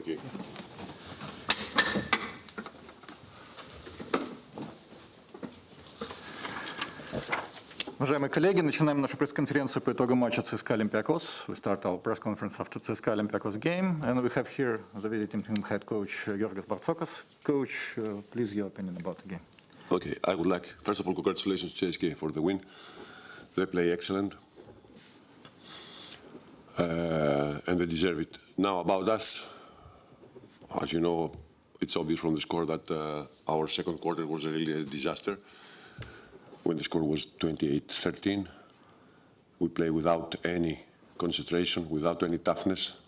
Okay. Уважаемые коллеги, начинаем нашу пресс-конференцию по итогам матча CSKA Olympiacos. We start our press conference after CSKA Olympiacos game, and we have here the visiting team head coach Georgios Bartzokas. Coach, please your opinion about the game. Okay, I would like, first of all, congratulations to CSKA for the win. They play excellent, and they deserve it. Now about us, as you know, it's obvious from the score that our second quarter was really a disaster. When the score was 28-13, we play without any concentration, without any toughness,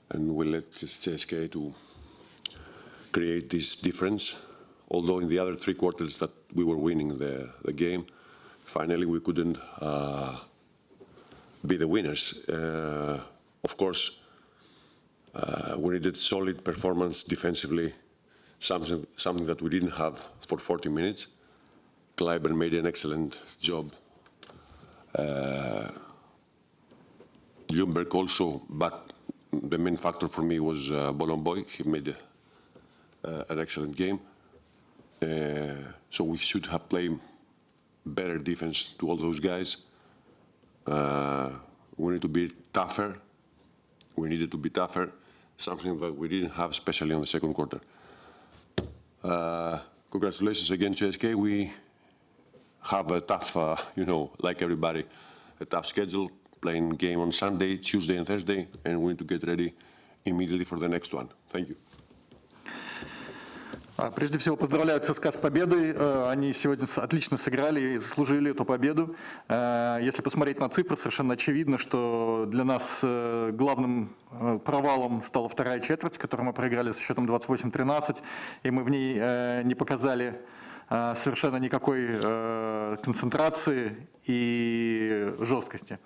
and we let CSKA to create this difference. Although in the other three quarters that we were winning the game, finally we couldn't be the winners. Of course, we needed solid performance defensively, something that we didn't have for 40 minutes. Kleiber made an excellent job. Ljungberg also, but the main factor for me was Bolomboy. He made an excellent game. So we should have played better defense to all those guys. We need to be tougher. We needed to be tougher, something that we didn't have, especially in the second quarter. Congratulations again, CSKA. We have a tough, like everybody, a tough schedule, playing game on Sunday, Tuesday and Thursday, and we need to get ready immediately for the next one. Thank you. Прежде всего поздравляю ЦСКА с победой. Они сегодня отлично сыграли и заслужили эту победу. Если посмотреть на цифры, совершенно очевидно, что для нас главным провалом стала вторая четверть, которую мы проиграли со счетом 28-13, и мы в ней не показали совершенно никакой концентрации и жесткости.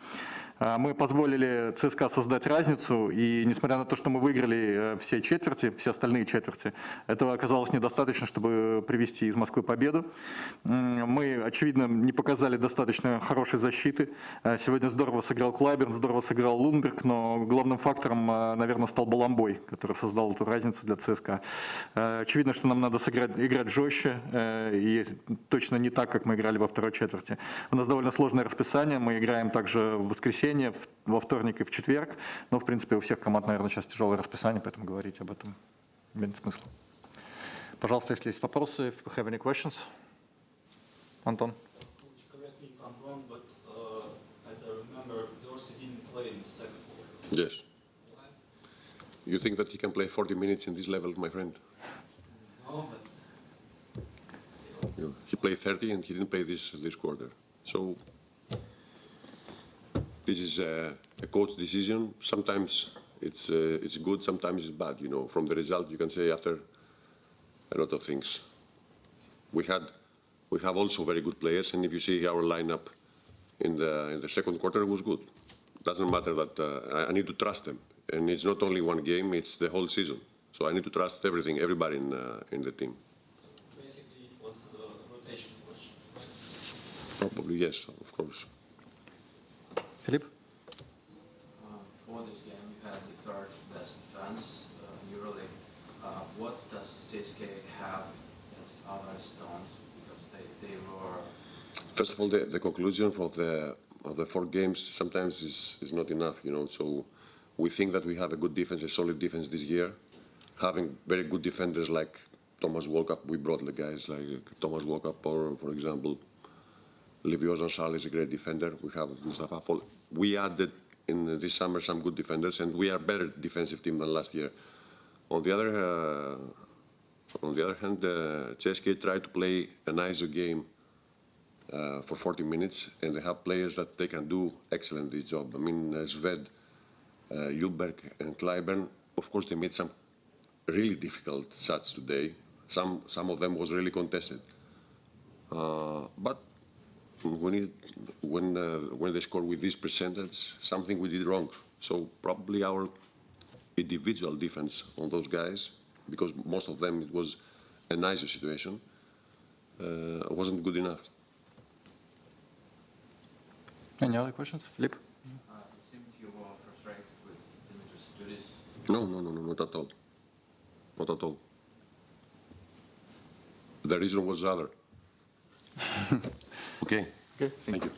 Мы позволили ЦСКА создать разницу, и несмотря на то, что мы выиграли все четверти, все остальные четверти, этого оказалось недостаточно, чтобы привести из Москвы победу. Мы, очевидно, не показали достаточно хорошей защиты. Сегодня здорово сыграл Клайберн, здорово сыграл Лунберг, но главным фактором, наверное, стал Боломбой, который создал эту разницу для ЦСКА. Очевидно, что нам надо играть жестче, и точно не так, как мы играли во второй четверти. У нас довольно сложное расписание, мы играем также в воскресенье, во вторник и в четверг, но, в принципе, у всех команд, наверное, сейчас тяжелое расписание, поэтому говорить об этом нет смысла. Пожалуйста, если есть вопросы, if you have any questions. Антон. Correct me if I'm wrong, but as I remember, Dorsey didn't play in the second quarter. Yes. Why? You think that he can play 40 minutes in this level, my friend? No, but still. He played 30 and he didn't play this quarter. So this is a coach decision. Sometimes it's good, sometimes it's bad. From the result you can say after a lot of things. We have also very good players, and if you see our lineup in the second quarter, it was good. Doesn't matter that I need to trust them, and it's not only one game; it's the whole season. So I need to trust everybody in the team. So basically, it was a rotation question. Probably yes, of course. Филипп? Before this game, you had the third best defense in EuroLeague. What does CSKA have that others don't? Because they were. First of all, the conclusion of the 4 games sometimes is not enough. So we think that we have a good defense, a solid defense this year. Having very good defenders like Thomas Walkup, we brought the guys like Thomas Walkup, or for example, Livios Ansal is a great defender. We have Mustafa Fall. We added in this summer some good defenders, and we are a better defensive team than last year. On the other hand, CSKA tried to play an ISO game for 40 minutes, and they have players that they can do excellent this job. I mean, Sved, Ljungberg, and Kleiber. Of course, they made some really difficult shots today. Some of them was really contested, but when they score with this percentage, something we did wrong. So probably our individual defense on those guys, because most of them it was a nicer situation, wasn't good enough. Any other questions? Philippe? It seemed you were frustrated with Dimitris Tudis. No, no, no, no, not at all. Not at all. The reason was other. Okay. Okay, Thank you.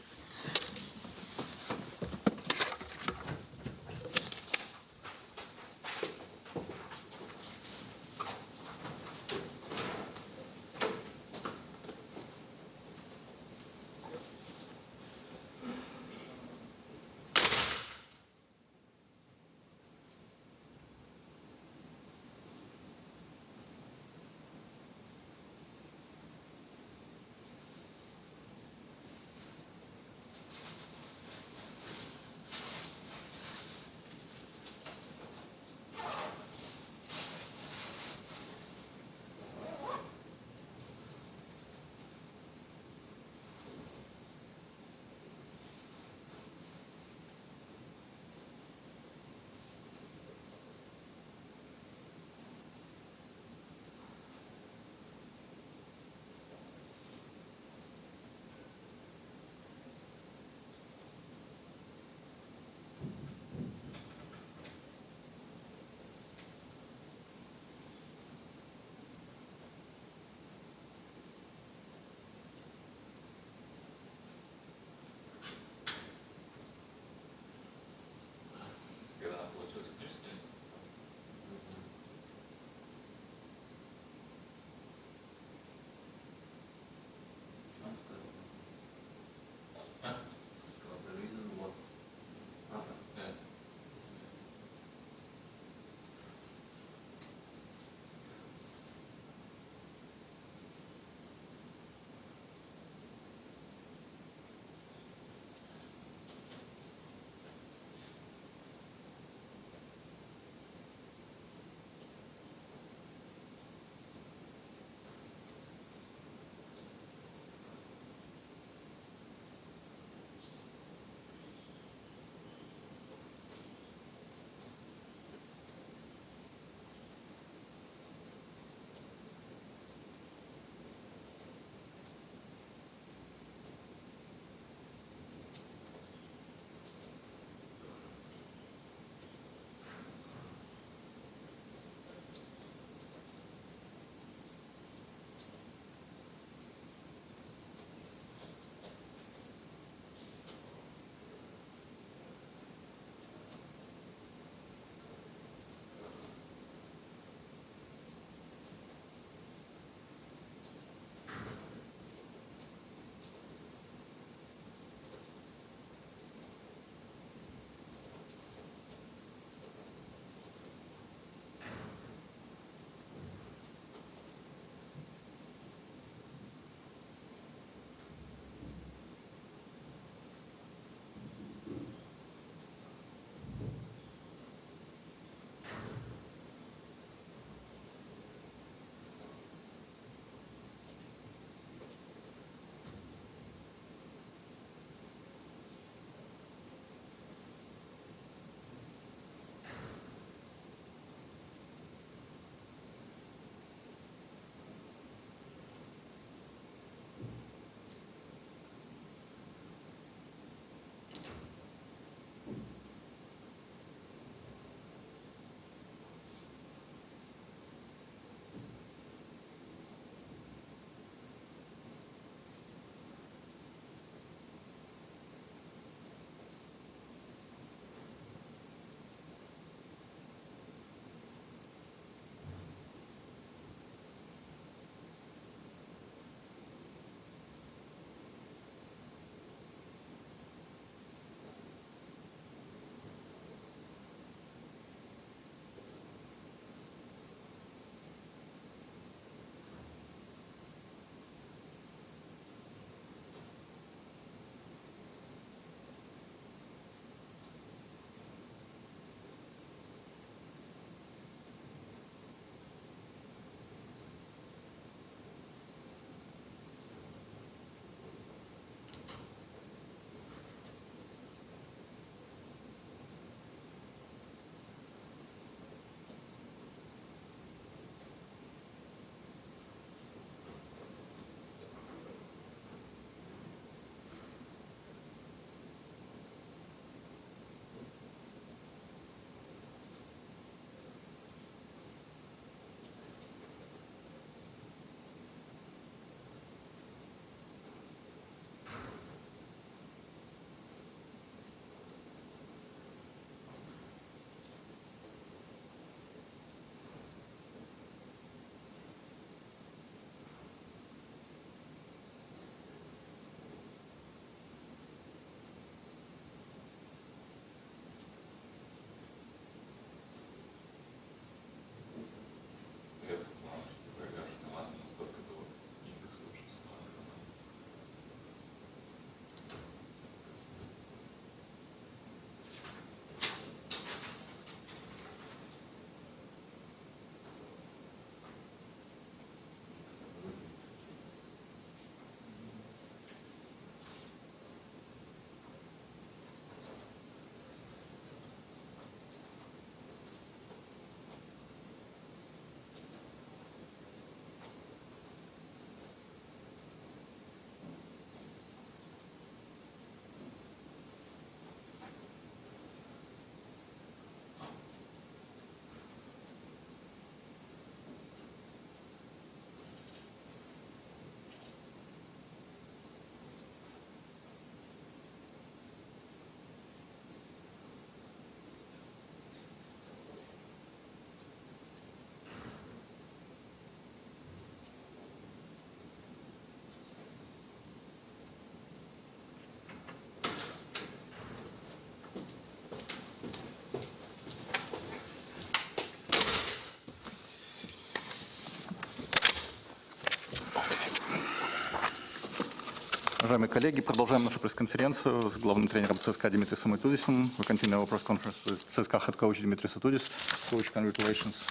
Уважаемые коллеги, продолжаем нашу пресс-конференцию с главным тренером ЦСКА Димитрисом Итудисом. We continue our press conference with CSKA head coach Dimitris Itoudis. Coach, congratulations.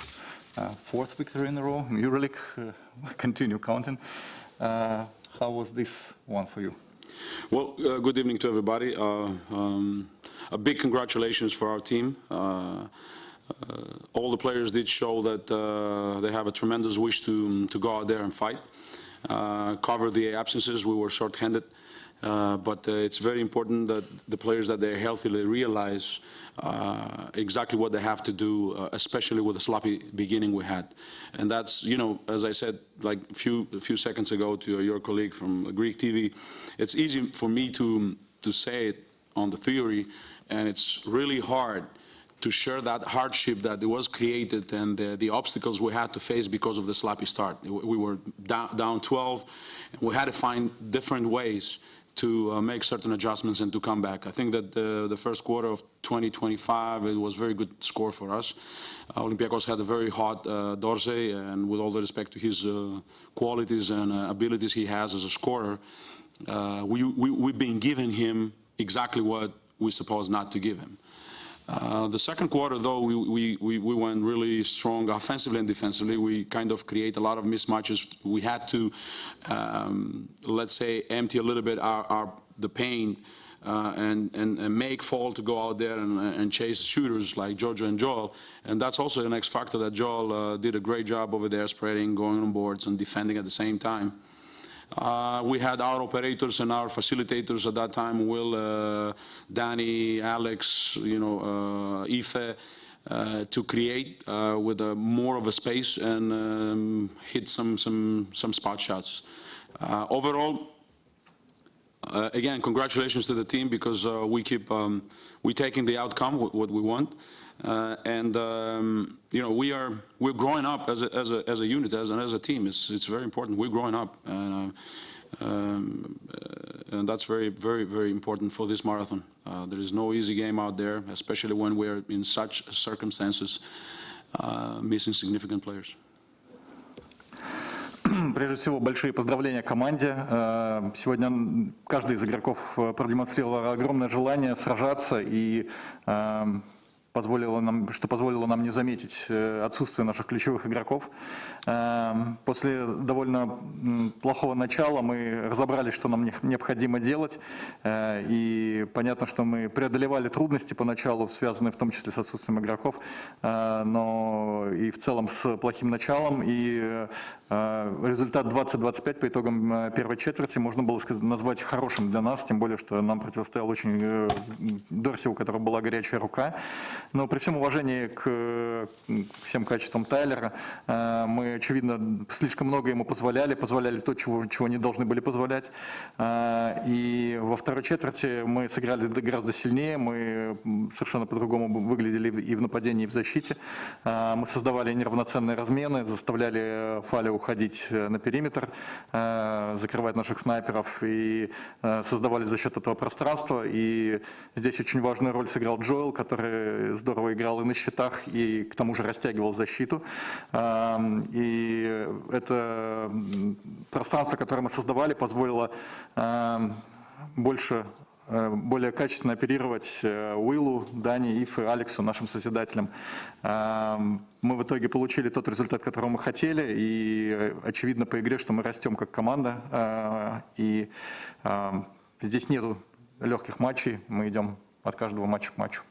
Fourth victory in a row in EuroLeague. Continue counting. How was this one for you? Well, good evening to everybody. A big congratulations for our team. All the players did show that they have a tremendous wish to go out there and fight. Cover the absences. We were short-handed, but it's very important that the players that they're healthily realize exactly what they have to do, especially with the sloppy beginning we had. And that's, you know, as I said like a few seconds ago to your colleague from Greek TV, it's easy for me to say it on the theory, and it's really hard to share that hardship that was created and the obstacles we had to face because of the sloppy start. We were down 12, and we had to find different ways to make certain adjustments and to come back. I think that the first quarter of 2025, it was a very good score for us. Olympiacos had a very hot Dorsey, and with all the respect to his qualities and abilities he has as a scorer, we've been giving him exactly what we're supposed not to give him. The second quarter, though, we went really strong offensively and defensively. We kind of create a lot of mismatches. We had to, let's say, empty a little bit the paint and make Fall to go out there and chase shooters like Giorgio and Joel. And that's also the next factor that Joel did a great job over there, spreading, going on boards, and defending at the same time. We had our operators and our facilitators at that time, Will, Danny, Alex, you know, Ife, to create with more of a space and hit some spot shots. Overall, again, congratulations to the team, because we're taking the outcome, what we want. You know, we're growing up as a unit, as a team. It's very important. We're growing up, and that's very, very, very important for this marathon. There is no easy game out there, especially when we're in such circumstances, missing significant players. Прежде всего, большие поздравления команде. Сегодня каждый из игроков продемонстрировал огромное желание сражаться и позволило нам не заметить отсутствие наших ключевых игроков. После довольно плохого начала мы разобрались, что нам необходимо делать. И понятно, что мы преодолевали трудности поначалу, связанные в том числе с отсутствием игроков, но и в целом с плохим началом. И результат 20-25 по итогам первой четверти можно было назвать хорошим для нас, тем более, что нам противостоял очень Дорси, у которого была горячая рука. Но при всем уважении к всем качествам Тайлера, мы, очевидно, слишком много ему позволяли то, чего не должны были позволять. И во второй четверти мы сыграли гораздо сильнее, мы совершенно по-другому выглядели и в нападении, и в защите. Мы создавали неравноценные размены, заставляли Фаля уходить на периметр, закрывать наших снайперов, и создавали за счет этого пространство. И здесь очень важную роль сыграл Джоэл, который здорово играл и на щитах, и к тому же растягивал защиту. И это пространство, которое мы создавали, позволило более качественно оперировать Уиллу, Дани, Ифе, Алексу, нашим созидателям. Мы в итоге получили тот результат, которого мы хотели, и очевидно по игре, что мы растем как команда. И здесь нету легких матчей, мы идем от каждого матча к матчу.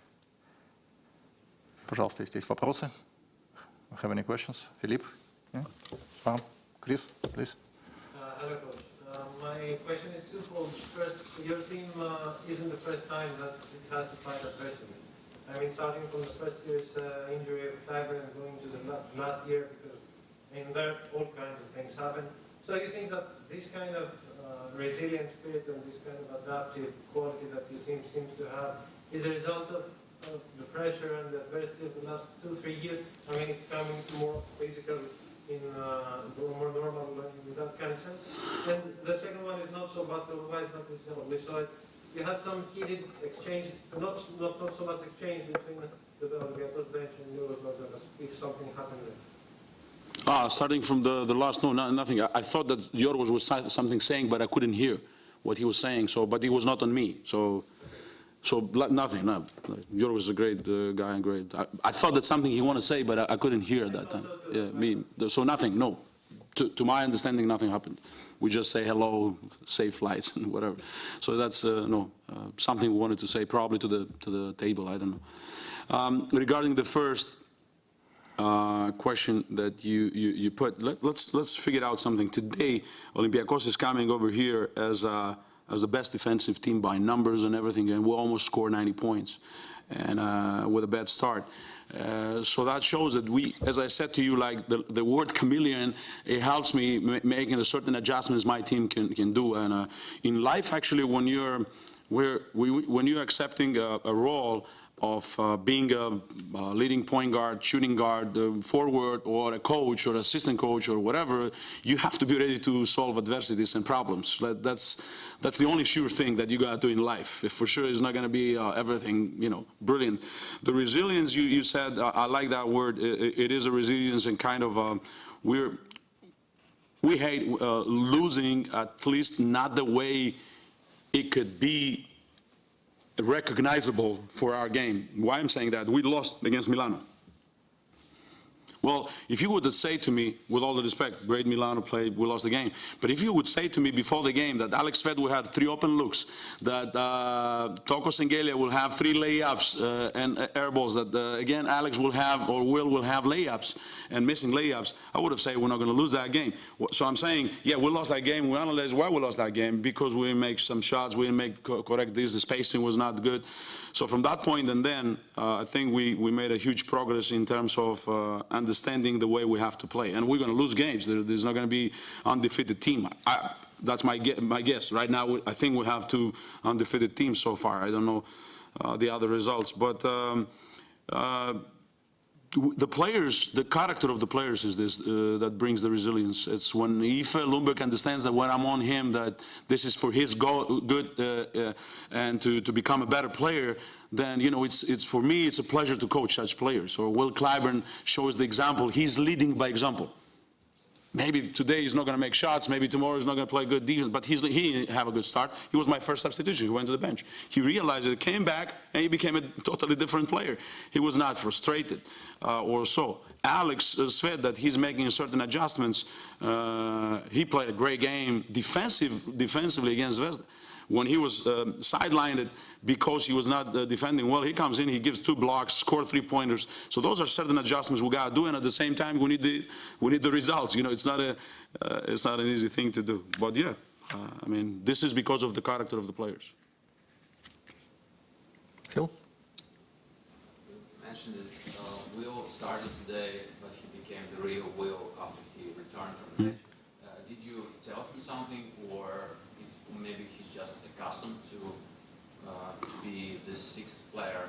Пожалуйста, если есть вопросы. Have any questions? Philippe? Yeah? Chris, please. Hello, Coach. My question is twofold. First, your team isn't the first time that it has to fight adversity. I mean, starting from the first year's injury of Tiber and going to the last year, because there all kinds of things happen. So you think that this kind of resilient spirit and this kind of adaptive quality that your team seems to have is a result of the pressure and the adversity of the last 2-3 years? I mean, it's coming more physical in more normal in that kind of sense. And the second one is not so basketball-wise, but we saw it. You had some heated exchange, not so much exchange between the Olympiacos bench and EuroLeague, if something happened there. Starting from the last, no, nothing. I thought that Yorgos was something saying, but I couldn't hear what he was saying. So, but it was not on me. So nothing. No. Euro is a great guy and great. I thought that's something he wanted to say, but I couldn't hear at that time. Yeah, so nothing. No, to my understanding, nothing happened. We just say hello, safe flights, and whatever. So that's something we wanted to say, probably to the table. I don't know. Regarding the first question that you put, let's figure out something. Today, Olympiacos is coming over here as the best defensive team by numbers and everything, and we'll almost score 90 points, and with a bad start. So that shows that we, as I said to you, like the word chameleon, it helps me making a certain adjustments my team can do. And in life, actually, when you're accepting a role of being a leading point guard, shooting guard, forward, or a coach or assistant coach or whatever, you have to be ready to solve adversities and problems. That's the only sure thing that you got to do in life. For sure, it's not going to be everything, brilliant. The resilience you said, I like that word. It is a resilience, and kind of we hate losing, at least not the way it could be recognizable for our game. Why I'm saying that? We lost against Milano. Well, if you would say to me, with all the respect, great Milano played, we lost the game. But if you would say to me before the game that Alex Ved will have 3 open looks, that Tokos and Gelia will have 3 layups and air balls, that again Alex will have, or will have layups and missing layups, I would have said we're not going to lose that game. So I'm saying, yeah, we lost that game. We analyze why we lost that game, because we didn't make some shots, we didn't make correct this, the spacing was not good. So from that point and then, I think we made a huge progress in terms of understanding the way we have to play. And we're going to lose games. There's not going to be undefeated team. That's my guess. Right now, I think we have 2 undefeated teams so far. I don't know the other results. But the players, the character of the players is this that brings the resilience. It's when Ife Lundberg understands that when I'm on him, that this is for his good and to become a better player, then it's for me it's a pleasure to coach such players. Or Will Clyburn shows the example. He's leading by example. Maybe today he's not going to make shots, maybe tomorrow he's not going to play good defense, but he didn't have a good start. He was my first substitution. He went to the bench. He realized it, came back, and he became a totally different player. He was not frustrated or so. Alex said that he's making certain adjustments. He played a great game defensively against Zvezda. When he was sidelined because he was not defending well, he comes in, he gives 2 blocks, scored 3-pointers. So those are certain adjustments we got to do, and at the same time, we need the results. It's not an easy thing to do. But yeah, I mean, this is because of the character of the players. Phil? You mentioned it. Will started today, but he became the real Will after he returned from the bench. Did you tell him something, or maybe he's just accustomed to be the 6th player?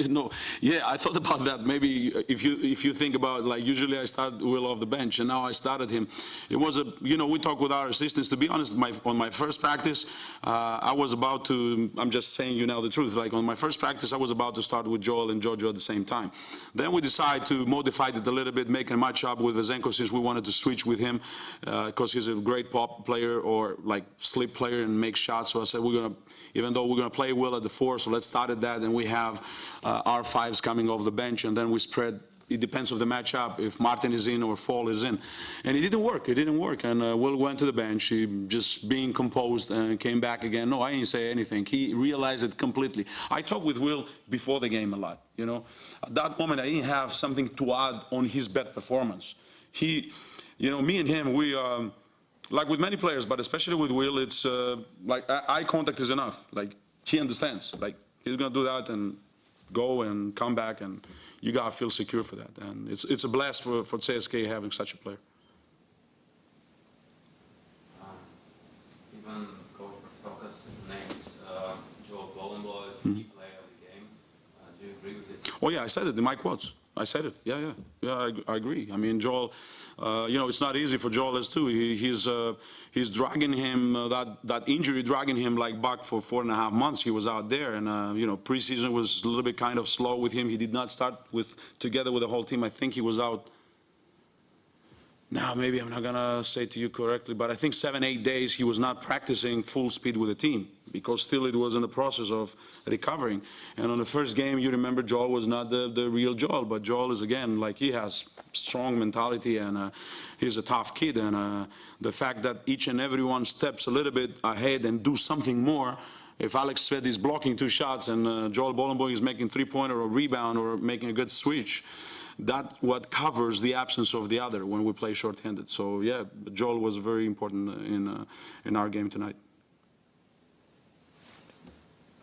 No, yeah, I thought about that. Maybe if you think about, like, usually I start Will off the bench, and now I started him. It was we talk with our assistants. To be honest, on my first practice, I was about to. I'm just saying the truth. Like on my first practice, I was about to start with Joel and Jojo at the same time. Then we decided to modify it a little bit, make a match up with Vezenko, since we wanted to switch with him because he's a great pop player or like slip player and make shots. So I said even though we're gonna play Will at the 4, so let's start at that, and we have our 5s coming off the bench, and then we spread. It depends on the matchup, if Martin is in or Fall is in. And it didn't work. And Will went to the bench, he just being composed, and came back again. No, I didn't say anything. He realized it completely. I talked with Will before the game a lot, At that moment, I didn't have something to add on his bad performance. Me and him, we, like with many players, but especially with Will, it's like eye contact is enough. Like, he understands. Like, he's going to do that and go and come back, and you got to feel secure for that. And it's a blast for CSKA having such a player. Even Coach Piraeus names Joel Bolenboy key player of the game. Do you agree with it? Oh yeah, I said it in my quotes. I said it. Yeah, I agree. I mean, Joel, it's not easy for Joel as too. He's dragging him, that injury dragging him like back for 4.5 months. He was out there, and preseason was a little bit kind of slow with him. He did not start together with the whole team. I think he was out Now, maybe I'm not gonna say to you correctly, but I think 7-8 days he was not practicing full speed with the team because still it was in the process of recovering. And on the first game, you remember Joel was not the real Joel, but Joel is again, like he has strong mentality and he's a tough kid. And the fact that each and every one steps a little bit ahead and do something more. If Alex Sved is blocking 2 shots and Joel Bolenboy is making 3-pointer or rebound or making a good switch, that's what covers the absence of the other when we play short-handed. So yeah, Joel was very important in our game tonight.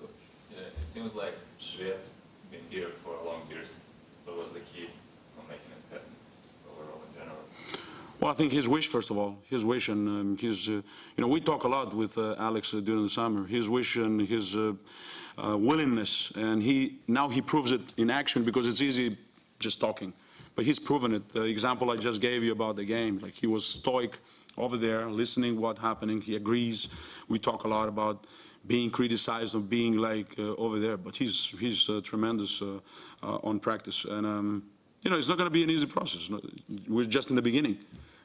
Coach, it seems like Sved been here for long years. What was the key for making it happen overall in general? Well, I think his wish, first of all, his wish and his, you know, we talk a lot with Alex during the summer, his wish and his willingness, and now he proves it in action because it's easy just talking, but he's proven it. The example I just gave you about the game, like he was stoic over there, listening what's happening, he agrees. We talk a lot about being criticized or being like over there, but he's tremendous on practice, and you know, it's not going to be an easy process. We're just in the beginning.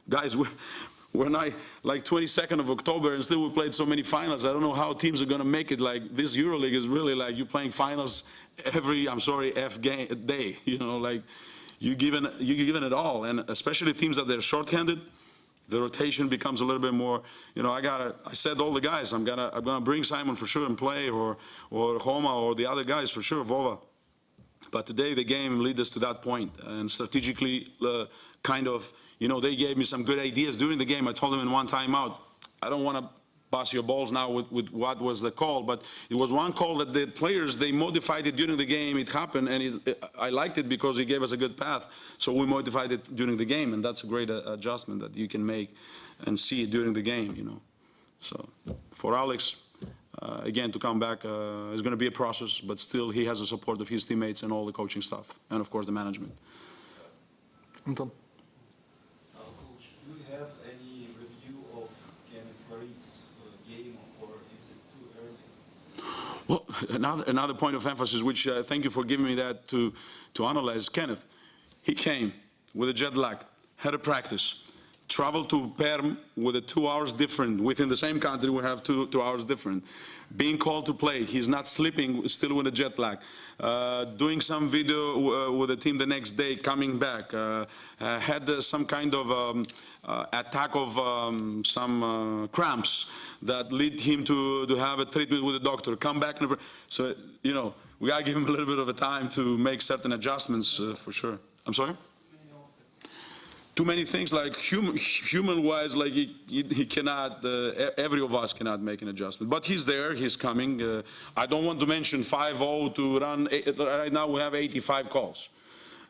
Guys, we're not like 22nd of October and still we played so many finals. I don't know how teams are going to make it. Like this EuroLeague is really like you playing finals every, day, you know, like you're giving it all. And especially teams that they're shorthanded, the rotation becomes a little bit more, you know, I said all the guys, I'm gonna bring Simon for sure and play or Homa or the other guys for sure, Vova. But today the game led us to that point, and strategically, kind of, you know, they gave me some good ideas during the game. I told them in one timeout, I don't want to bust your balls now with what was the call, but it was one call that the players, they modified it during the game. It happened, and I liked it because it gave us a good path. So we modified it during the game, and that's a great adjustment that you can make and see it during the game, you know. So for Alex, again, to come back is going to be a process, but still he has the support of his teammates and all the coaching staff, and of course the management. Антон. Coach, do you have any review of Kenneth Farid's game, or is it too early? Well, another point of emphasis, which thank you for giving me that to analyze. Kenneth, he came with a jet lag, had a practice, traveled to Perm with a 2 hours different. Within the same country, we have two hours different. Being called to play, he's not sleeping, still with a jet lag. Doing some video with the team the next day, coming back. Had some kind of attack of some cramps that lead him to have a treatment with the doctor. Come back, so you know, we gotta give him a little bit of a time to make certain adjustments for sure. I'm sorry? Too many things, like human-wise, like he cannot, every of us cannot make an adjustment. But he's there, he's coming. I don't want to mention 5-0 to run, right now we have 85 calls.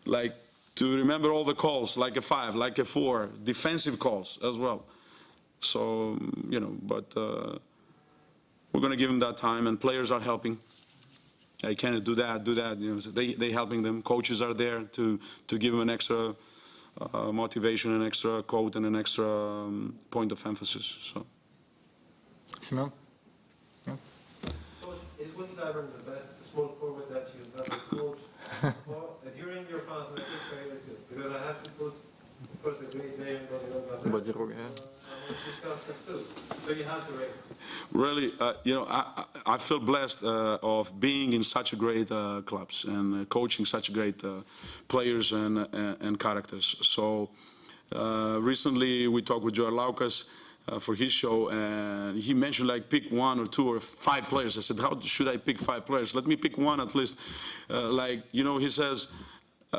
Like, to remember all the calls, like a 5, like a 4, defensive calls as well. So, you know, but we're going to give him that time, and players are helping. I can't do that, you know, so they helping them. Coaches are there to give them an extra motivation, an extra quote, and an extra point of emphasis. So. Семен? Coach, is Will Clyburn the best small forward that you've ever coached? Well, during your final, because I have to put, of course, a great day in Бодирога, so you have to rate. Really, you know, I feel blessed of being in such a great clubs and coaching such great players and characters. So recently we talked with EuroLeague for his show, and he mentioned like pick 1 or 2 or 5 players. I said, how should I pick 5 players? Let me pick 1 at least. Like, you know, he says,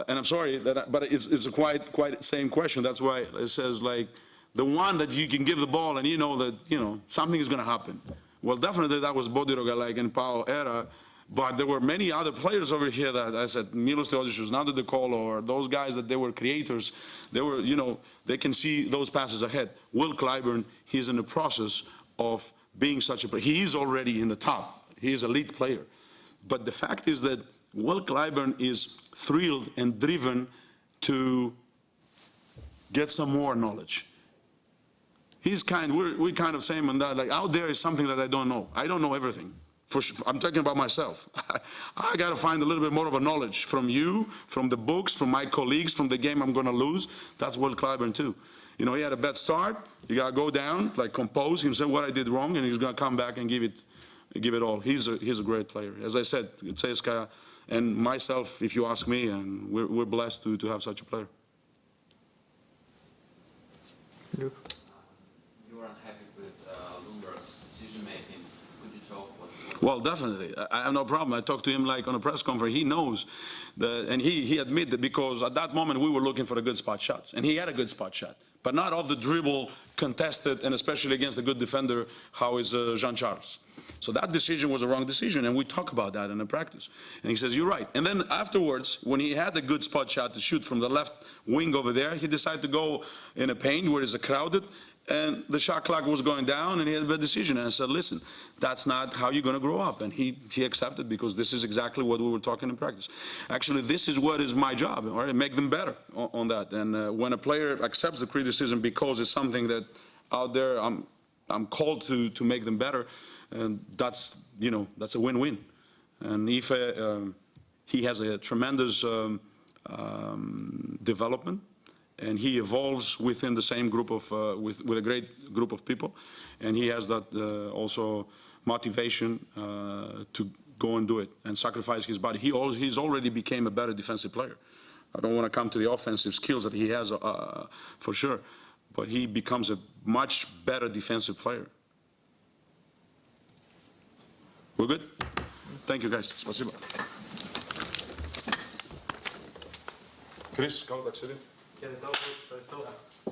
and I'm sorry, but it's a quite same question. That's why it says like, the one that you can give the ball and you know that, you know, something is going to happen. Well, definitely that was Bodiroga, like in Pau era, but there were many other players over here that I said, Milos Teodosic was not at the call, or those guys that they were creators, they were, you know, they can see those passes ahead. Will Clyburn, he's in the process of being such a player. He is already in the top. He is a lead player. But the fact is that Will Clyburn is thrilled and driven to get some more knowledge. He's we're kind of same on that. Like out there is something that I don't know. I don't know everything. For sure, I'm talking about myself. I got to find a little bit more of a knowledge from you, from the books, from my colleagues, from the game I'm going to lose. That's Will Clyburn too. You know, he had a bad start. You got to go down, like compose himself, what I did wrong, and he's going to come back and give it all. He's a great player. As I said, CSKA and myself, if you ask me, and we're blessed to have such a player. You were unhappy with Lundberg's decision-making. Could you talk what? Well, definitely. I have no problem. I talked to him like on a press conference. He knows that, and he admitted, because at that moment we were looking for a good spot shot, and he had a good spot shot, but not off the dribble, contested, and especially against a good defender, how is Jean-Charles. So that decision was a wrong decision, and we talk about that in the practice. And he says, you're right. And then afterwards, when he had a good spot shot to shoot from the left wing over there, he decided to go in a paint where it's crowded, and the shot clock was going down, and he had a bad decision. And I said, listen, that's not how you're going to grow up. And he accepted, because this is exactly what we were talking in practice. Actually, this is what is my job, all right? Make them better on that. And when a player accepts the criticism because it's something that out there I'm called to make them better, and that's, you know, that's a win-win. And if he has a tremendous development, and he evolves within the same group of, with a great group of people, and he has that also motivation to go and do it and sacrifice his body. He's already became a better defensive player. I don't want to come to the offensive skills that he has for sure, but he becomes a much better defensive player. We're good? Thank you, guys. Спасибо. Chris, come back, sit in. Can I talk?